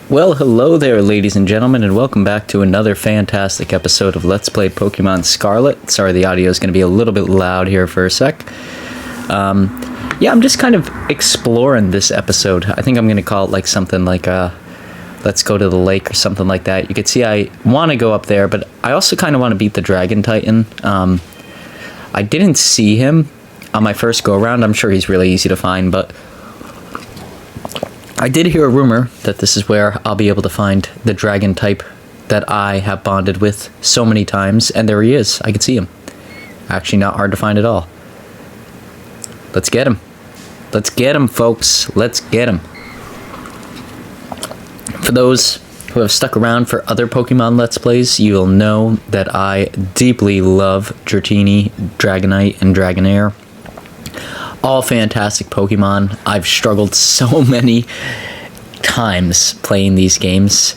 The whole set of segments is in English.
Well, hello there, ladies and gentlemen, and welcome back to another fantastic episode of Let's Play Pokemon Scarlet. Sorry, the audio is going to be a little bit loud here for a sec. Yeah, I'm just kind of exploring this episode. I think I'm going to call it like something like Let's Go to the Lake or something like that. You can see I want to go up there, but I also kind of want to beat the Dragon Titan. I didn't see him on my first go-around. I'm sure he's really easy to find, but I did hear a rumor that this is where I'll be able to find the dragon type that I have bonded with so many times, and there he is. I can see him. Actually, not hard to find at all. Let's get him. Let's get him, folks. Let's get him. For those who have stuck around for other Pokemon Let's Plays, you will know that I deeply love Dratini, Dragonite, and Dragonair. All fantastic Pokemon. I've struggled so many times playing these games,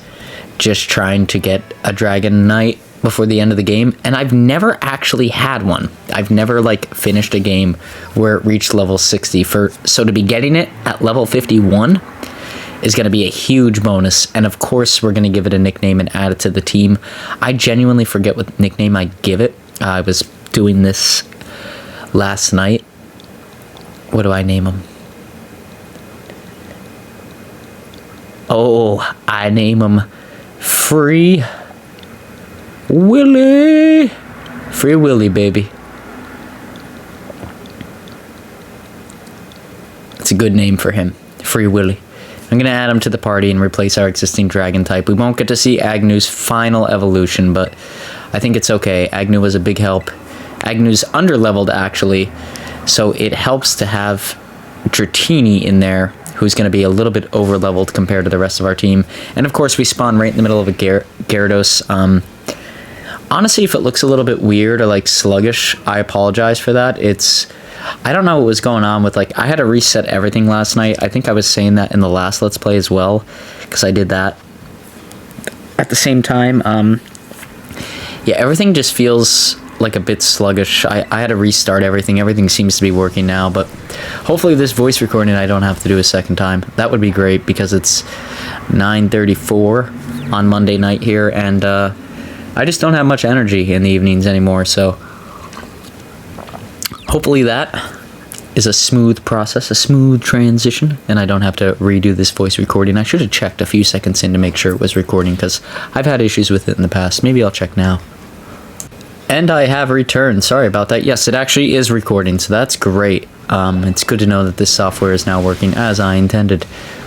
just trying to get a Dragonite before the end of the game, and I've never actually had one. I've never finished a game where it reached level 60. So to be getting it at level 51 is going to be a huge bonus, and of course we're going to give it a nickname and add it to the team. I genuinely forget what nickname I give it. I was doing this last night. What do I name him? Oh, I name him Free Willy. Free Willy, baby. It's a good name for him. Free Willy. I'm going to add him to the party and replace our existing dragon type. We won't get to see Agnew's final evolution, but I think it's okay. Agnew was a big help. Agnew's underleveled, actually, so it helps to have Dratini in there, who's going to be a little bit over-leveled compared to the rest of our team. And of course, we spawn right in the middle of a Gyarados. Honestly, if it looks a little bit weird or sluggish, I apologize for that. I don't know what was going on with, I had to reset everything last night. I think I was saying that in the last Let's Play as well, because I did that at the same time. Yeah, everything just feels a bit sluggish. I had to restart everything. Everything seems to be working now, but hopefully this voice recording I don't have to do a second time. That would be great, because it's 9:34 on Monday night here, and I just don't have much energy in the evenings anymore, so hopefully that is a smooth process, a smooth transition, and I don't have to redo this voice recording. I should have checked a few seconds in to make sure it was recording, because I've had issues with it in the past. Maybe I'll check now. And I have returned. Sorry about that. Yes, it actually is recording, so that's great. It's good to know that this software is now working as I intended,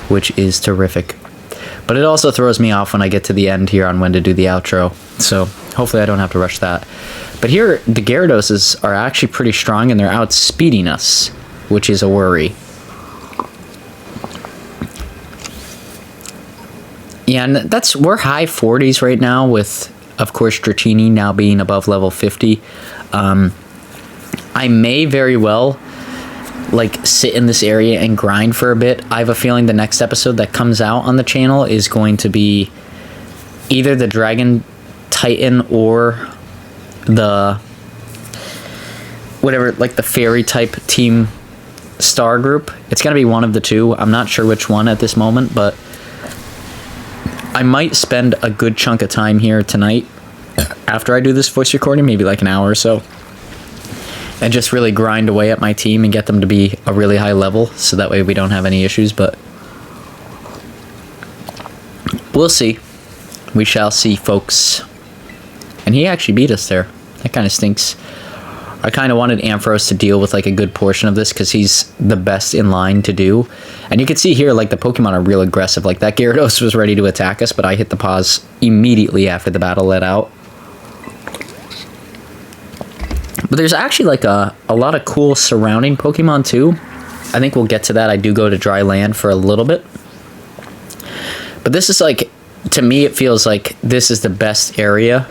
which is terrific. But it also throws me off when I get to the end here on when to do the outro, so hopefully I don't have to rush that. But here, the Gyaradoses are actually pretty strong, and they're outspeeding us, which is a worry. Yeah, and we're high 40s right now with, of course, Dratini now being above level 50. I may very well sit in this area and grind for a bit. I have a feeling the next episode that comes out on the channel is going to be either the Dragon Titan or the whatever, the fairy type team star group. It's going to be one of the two. I'm not sure which one at this moment, but I might spend a good chunk of time here tonight after I do this voice recording, maybe an hour or so, and just really grind away at my team and get them to be a really high level, so that way we don't have any issues. But we'll see. We shall see, folks. And he actually beat us there. That kind of stinks. I kind of wanted Ampharos to deal with a good portion of this, because he's the best in line to do. And you can see here the Pokemon are real aggressive. That Gyarados was ready to attack us, but I hit the pause immediately after the battle let out. But there's actually a lot of cool surrounding Pokemon too. I think we'll get to that. I do go to dry land for a little bit. But this is to me it feels like this is the best area.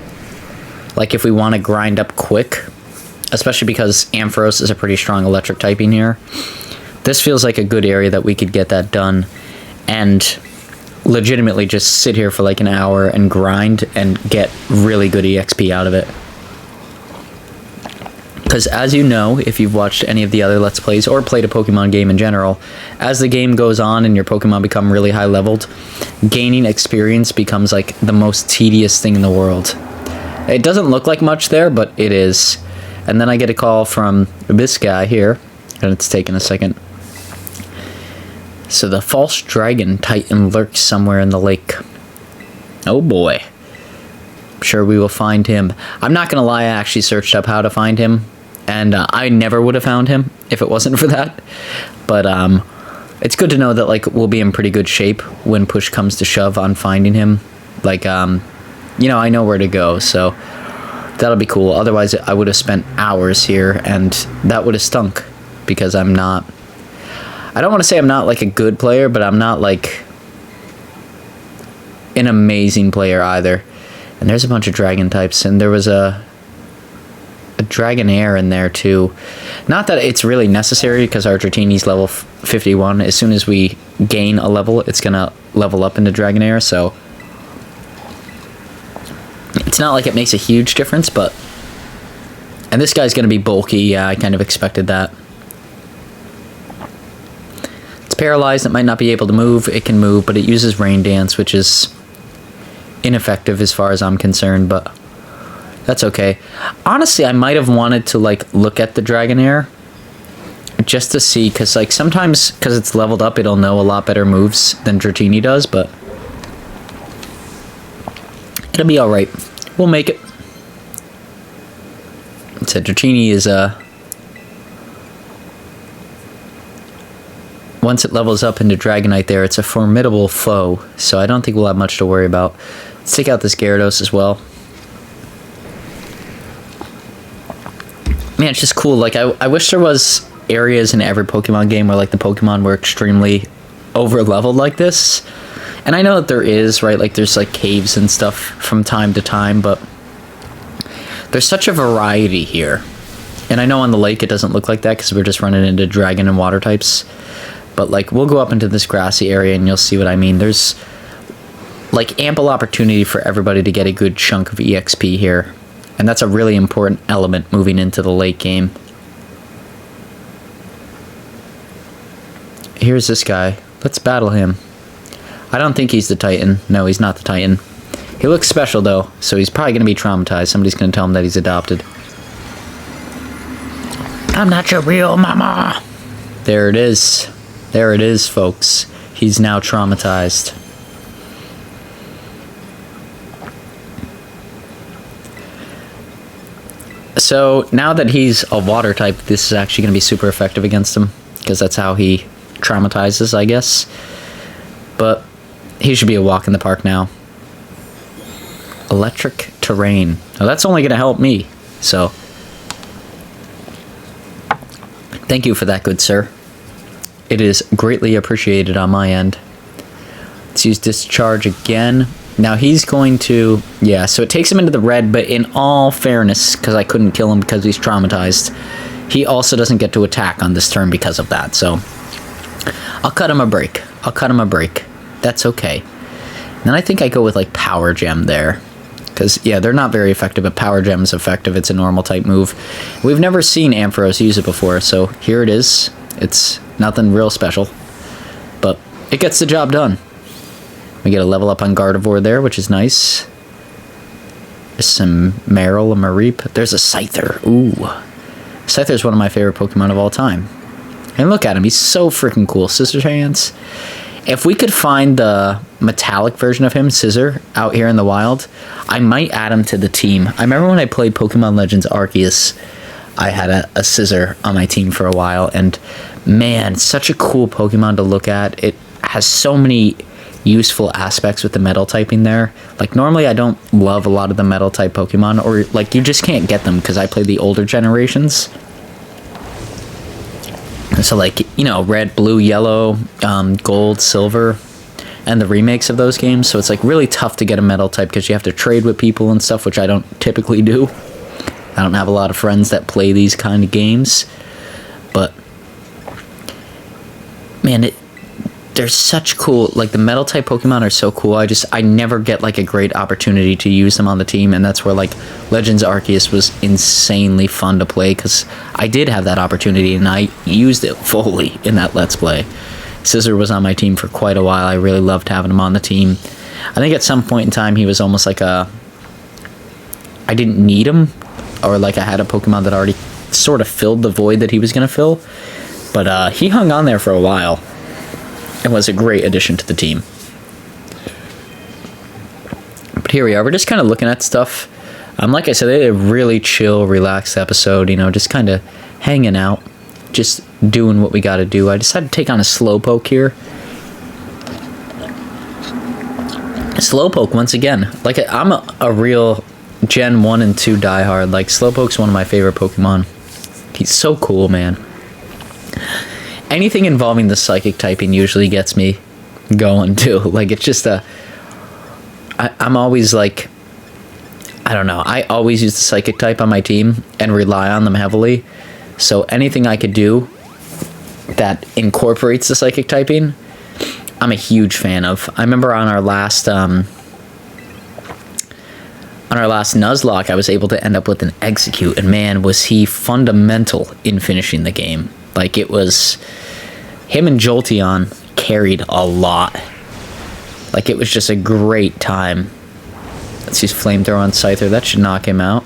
If we want to grind up quick, especially because Ampharos is a pretty strong electric typing here. This feels like a good area that we could get that done and legitimately just sit here for an hour and grind and get really good EXP out of it. Because as you know, if you've watched any of the other Let's Plays or played a Pokemon game in general, as the game goes on and your Pokemon become really high leveled, gaining experience becomes like the most tedious thing in the world. It doesn't look like much there, but it is. And then I get a call from this guy here, and it's taken a second. So the false dragon titan lurks somewhere in the lake. Oh boy. I'm sure we will find him. I'm not gonna lie, I actually searched up how to find him, and I never would have found him if it wasn't for that. But it's good to know that like we'll be in pretty good shape when push comes to shove on finding him. Like you know, I know where to go, so that'll be cool. Otherwise I would have spent hours here, and that would have stunk, because I don't want to say I'm not like a good player, but I'm not like an amazing player either. And there's a bunch of dragon types, and there was a Dragonair in there too. Not that it's really necessary, because our Dratini's level 51. As soon as we gain a level, it's gonna level up into Dragonair, so it's not like it makes a huge difference. But and this guy's gonna be bulky. Yeah, I kind of expected that. It's paralyzed. It might not be able to move. It can move, but it uses Rain Dance, which is ineffective as far as I'm concerned, but that's okay. Honestly, I might have wanted to like look at the Dragonair just to see, because like sometimes because it's leveled up, it'll know a lot better moves than Dratini does, but it'll be all right. We'll make it. So Dratini is once it levels up into Dragonite there, it's a formidable foe, so I don't think we'll have much to worry about. Let's take out this Gyarados as well. Man, it's just cool. Like, I wish there was areas in every Pokemon game where, like, the Pokemon were extremely over-leveled like this. And I know that there is, right? Like, there's, like, caves and stuff from time to time, but there's such a variety here. And I know on the lake it doesn't look like that because we're just running into dragon and water types. But, like, we'll go up into this grassy area and you'll see what I mean. There's, like, ample opportunity for everybody to get a good chunk of EXP here. And that's a really important element moving into the late game. Here's this guy. Let's battle him. I don't think he's the Titan. No, he's not the Titan. He looks special, though, so he's probably going to be traumatized. Somebody's going to tell him that he's adopted. I'm not your real mama. There it is. There it is, folks. He's now traumatized. So, now that he's a water type, this is actually going to be super effective against him, because that's how he traumatizes, I guess. But he should be a walk in the park now. Electric terrain. Now, that's only going to help me, so thank you for that, good sir. It is greatly appreciated on my end. Let's use Discharge again. Now he's going to... Yeah, so it takes him into the red, but in all fairness, because I couldn't kill him because he's traumatized, he also doesn't get to attack on this turn because of that, so I'll cut him a break. I'll cut him a break. That's okay. Then I think I go with, like, Power Gem there. Because, yeah, they're not very effective, but Power Gem is effective. It's a normal type move. We've never seen Ampharos use it before, so here it is. It's nothing real special, but it gets the job done. We get a level up on Gardevoir there, which is nice. There's some Marill, a Mareep. There's a Scyther. Ooh. Scyther's one of my favorite Pokemon of all time. And look at him. He's so freaking cool. Scissor Hands. If we could find the metallic version of him, Scissor, out here in the wild, I might add him to the team. I remember when I played Pokemon Legends Arceus, I had a Scissor on my team for a while, and man, such a cool Pokemon to look at. It has so many useful aspects with the metal typing there. Like, normally I don't love a lot of the metal type Pokemon, or like you just can't get them because I play the older generations. So, like, you know, red, blue, yellow, gold, silver, and the remakes of those games. So it's like really tough to get a metal type because you have to trade with people and stuff, which I don't typically do. I don't have a lot of friends that play these kind of games. But man, they're such cool, like the metal type Pokemon are so cool. I never get like a great opportunity to use them on the team, and that's where like Legends Arceus was insanely fun to play, because I did have that opportunity and I used it fully in that Let's Play. Scizor was on my team for quite a while. I really loved having him on the team. I think at some point in time he was almost like I didn't need him, or like I had a Pokemon that already sort of filled the void that he was going to fill, but he hung on there for a while and was a great addition to the team. But here we are. We're just kind of looking at stuff. Like I said, they had a really chill, relaxed episode, you know, just kind of hanging out, just doing what we got to do. I decided to take on a Slowpoke here. Slowpoke, once again. Like, I'm a real Gen 1 and 2 diehard. Like, Slowpoke's one of my favorite Pokemon. He's so cool, man. Anything involving the psychic typing usually gets me going too. Like, it's just I'm always like, I don't know, I always use the psychic type on my team and rely on them heavily. So anything I could do that incorporates the psychic typing, I'm a huge fan of. I remember on our last Nuzlocke, I was able to end up with an Execute, and man, was he fundamental in finishing the game. Like, it was him and Jolteon carried a lot. Like, it was just a great time. Let's use Flamethrower on Scyther. That should knock him out.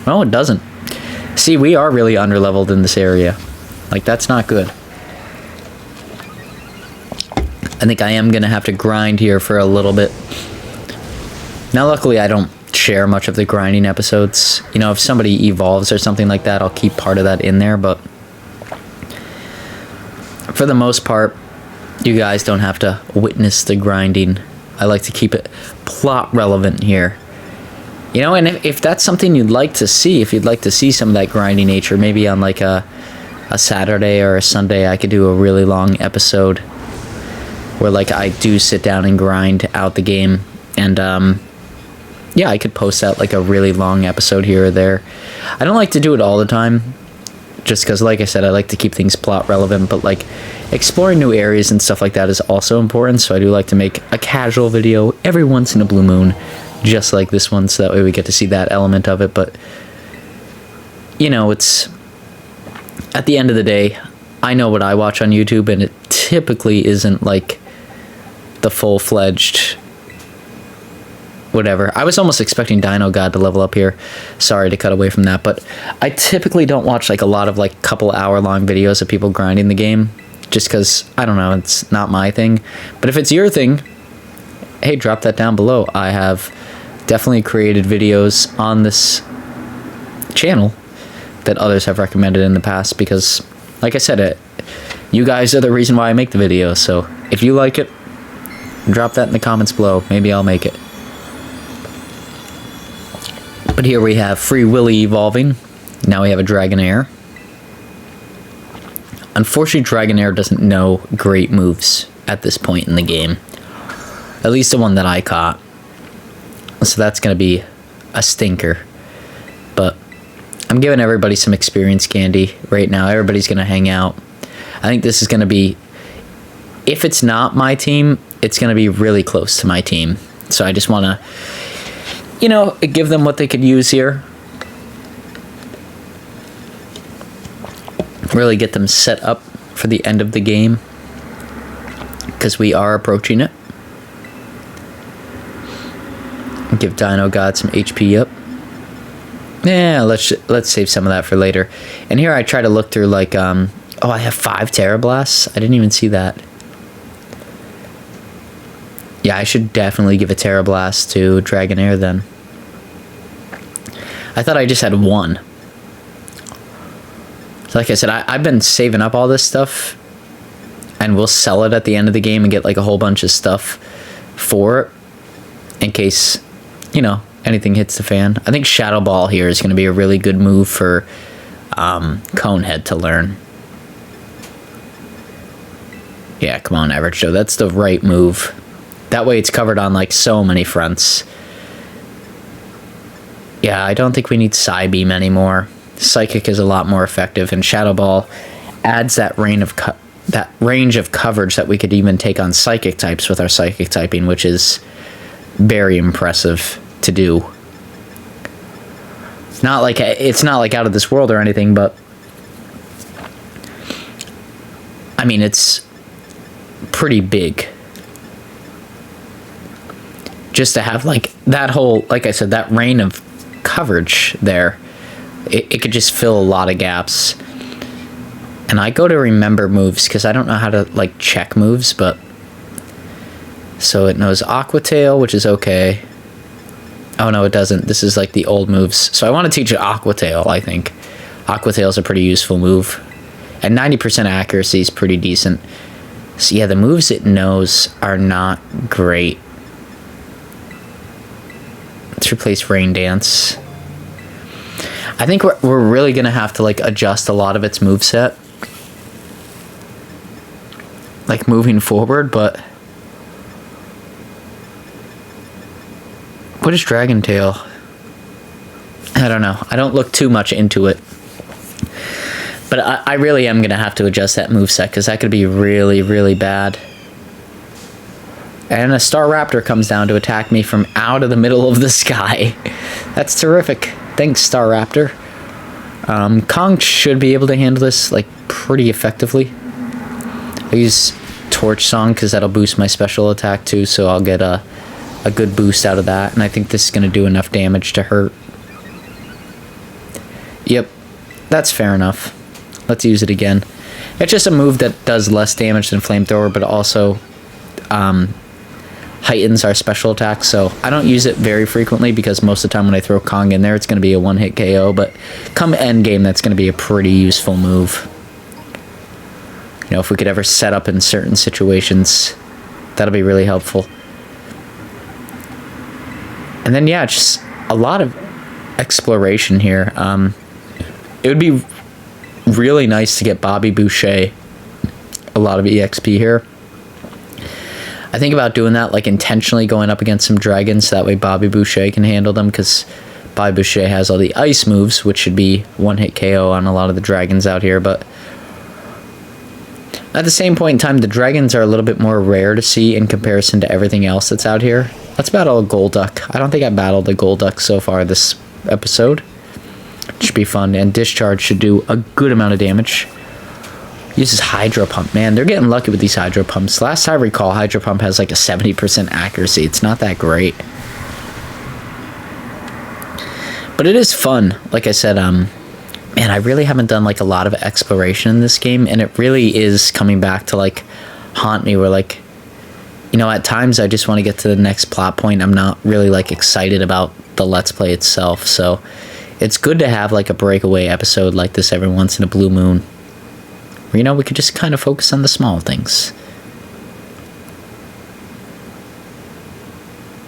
No, it doesn't. See, we are really underleveled in this area. Like, that's not good. I think I am going to have to grind here for a little bit. Now, luckily, I don't share much of the grinding episodes. You know, if somebody evolves or something like that, I'll keep part of that in there, but for the most part, you guys don't have to witness the grinding. I like to keep it plot relevant here. You know, and if that's something you'd like to see, if you'd like to see some of that grinding nature, maybe on like a Saturday or a Sunday, I could do a really long episode where like I do sit down and grind out the game, and yeah, I could post out like a really long episode here or there. I don't like to do it all the time, just because, like I said, I like to keep things plot relevant, but like exploring new areas and stuff like that is also important, so I do like to make a casual video every once in a blue moon, just like this one, so that way we get to see that element of it. But you know, it's at the end of the day, I know what I watch on YouTube, and it typically isn't like the full-fledged whatever. I was almost expecting Dino God to level up here. Sorry to cut away from that, but I typically don't watch like a lot of like couple hour long videos of people grinding the game, just because, I don't know, it's not my thing. But if it's your thing, hey, drop that down below. I have definitely created videos on this channel that others have recommended in the past, because like I said, you guys are the reason why I make the videos. So if you like it, drop that in the comments below. Maybe I'll make it. But here we have Free Willy evolving. Now we have a Dragonair. Unfortunately, Dragonair doesn't know great moves at this point in the game. At least the one that I caught. So that's going to be a stinker. But I'm giving everybody some experience candy right now. Everybody's going to hang out. I think this is going to be, if it's not my team, it's going to be really close to my team. So I just want to, you know, give them what they could use here. Really get them set up for the end of the game, because we are approaching it. Give Dino God some HP up. Yeah, let's save some of that for later. And here I try to look through like, oh, I have 5 Terra Blasts. I didn't even see that. Yeah, I should definitely give a Terra Blast to Dragonair then. I thought I just had 1. So like I said, I've been saving up all this stuff, and we'll sell it at the end of the game and get like a whole bunch of stuff for it, in case, you know, anything hits the fan. I think Shadow Ball here is going to be a really good move for Conehead to learn. Yeah, come on, Average Joe. That's the right move. That way it's covered on like so many fronts. Yeah, I don't think we need Psybeam anymore. Psychic is a lot more effective, and Shadow Ball adds that that range of coverage that we could even take on psychic types with our psychic typing, which is very impressive to do. It's not like out of this world or anything, but I mean, it's pretty big. Just to have like that whole, like I said, that reign of coverage there, it could just fill a lot of gaps. And I go to remember moves because I don't know how to like check moves, but so it knows Aqua Tail, which is okay. Oh no, it doesn't. This is like the old moves. So I want to teach it Aqua Tail, I think. Aqua Tail is a pretty useful move. And 90% accuracy is pretty decent. So yeah, the moves it knows are not great. Let's replace Rain Dance. I think we're really going to have to like adjust a lot of its moveset, like moving forward, but what is Dragon Tail? I don't know. I don't look too much into it. But I really am going to have to adjust that moveset because that could be really, really bad. And a Staraptor comes down to attack me from out of the middle of the sky. That's terrific. Thanks, Staraptor. Kong should be able to handle this like pretty effectively. I use Torch Song because that'll boost my special attack too, so I'll get a good boost out of that. And I think this is going to do enough damage to hurt. Yep, that's fair enough. Let's use it again. It's just a move that does less damage than Flamethrower, but also heightens our special attack. So I don't use it very frequently because most of the time when I throw Kong in there, it's going to be a one-hit KO. But come end game, that's going to be a pretty useful move. You know, if we could ever set up in certain situations, that'll be really helpful. And then, yeah, just a lot of exploration here. It would be really nice to get Bobby Boucher a lot of EXP here. I think about doing that, like intentionally going up against some dragons so that way Bobby Boucher can handle them, because Bobby Boucher has all the ice moves, which should be one-hit KO on a lot of the dragons out here. But at the same point in time, the dragons are a little bit more rare to see in comparison to everything else that's out here. Let's battle a Golduck. I don't think I battled a Golduck so far this episode. Should be fun, and Discharge should do a good amount of damage. Uses Hydro Pump. Man, they're getting lucky with these Hydro Pumps. Last I recall, Hydro Pump has like a 70% accuracy. It's not that great. But it is fun. Like I said, man, I really haven't done like a lot of exploration in this game, and it really is coming back to like haunt me, where like, you know, at times I just want to get to the next plot point. I'm not really like excited about the Let's Play itself, so it's good to have like a breakaway episode like this every once in a blue moon. You know, we could just kind of focus on the small things.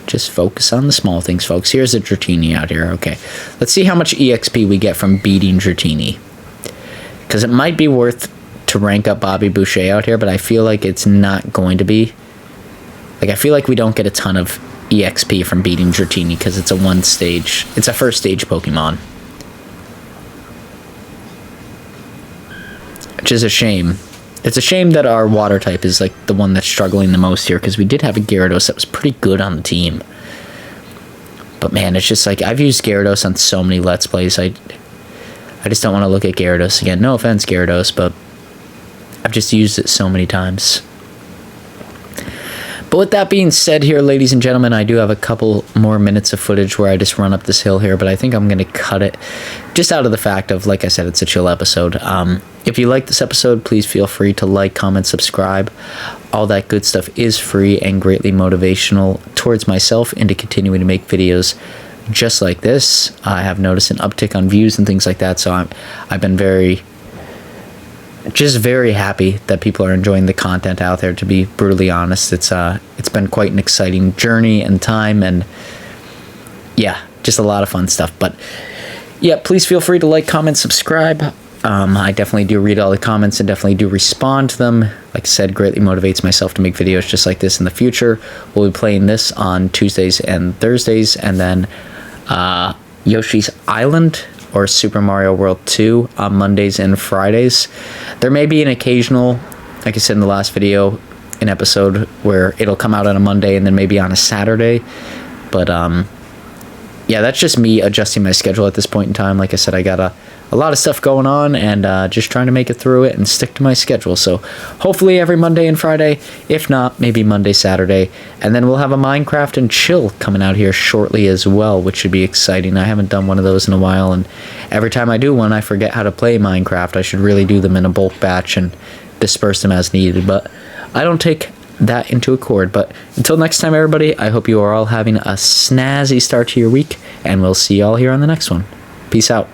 Just focus on the small things, folks. Here's a Dratini out here. Okay, let's see how much EXP we get from beating Dratini. Because it might be worth to rank up Bobby Boucher out here, but I feel like it's not going to be. Like, I feel like we don't get a ton of EXP from beating Dratini because it's a first stage Pokemon. Which is a shame. It's a shame that our water type is like the one that's struggling the most here, because we did have a Gyarados that was pretty good on the team. But man, it's just like, I've used Gyarados on so many Let's Plays. I just don't want to look at Gyarados again. No offense, Gyarados, but I've just used it so many times. But with that being said here, ladies and gentlemen, I do have a couple more minutes of footage where I just run up this hill here, but I think I'm going to cut it just out of the fact of, like I said, it's a chill episode. If you like this episode, please feel free to like, comment, subscribe. All that good stuff is free and greatly motivational towards myself into continuing to make videos just like this. I have noticed an uptick on views and things like that, so I've been very happy that people are enjoying the content out there, to be brutally honest. It's been quite an exciting journey and time, and yeah, just a lot of fun stuff. But yeah, please feel free to like, comment, subscribe. I definitely do read all the comments and definitely do respond to them. Like I said, greatly motivates myself to make videos just like this in the future. We'll be playing this on Tuesdays and Thursdays, and then Yoshi's Island or Super Mario World 2 on Mondays and Fridays. There may be an occasional like I said in the last video, an episode where it'll come out on a Monday and then maybe on a Saturday. But yeah, that's just me adjusting my schedule at this point in time. Like I said, I got a lot of stuff going on, and just trying to make it through it and stick to my schedule. So hopefully every Monday and Friday, if not maybe Monday, Saturday, and then we'll have a Minecraft and chill coming out here shortly as well, which should be exciting. I haven't done one of those in a while, and every time I do one, I forget how to play Minecraft. I should really do them in a bulk batch and disperse them as needed, but I don't take that into accord. But until next time, everybody, I hope you are all having a snazzy start to your week, and we'll see you all here on the next one. Peace out.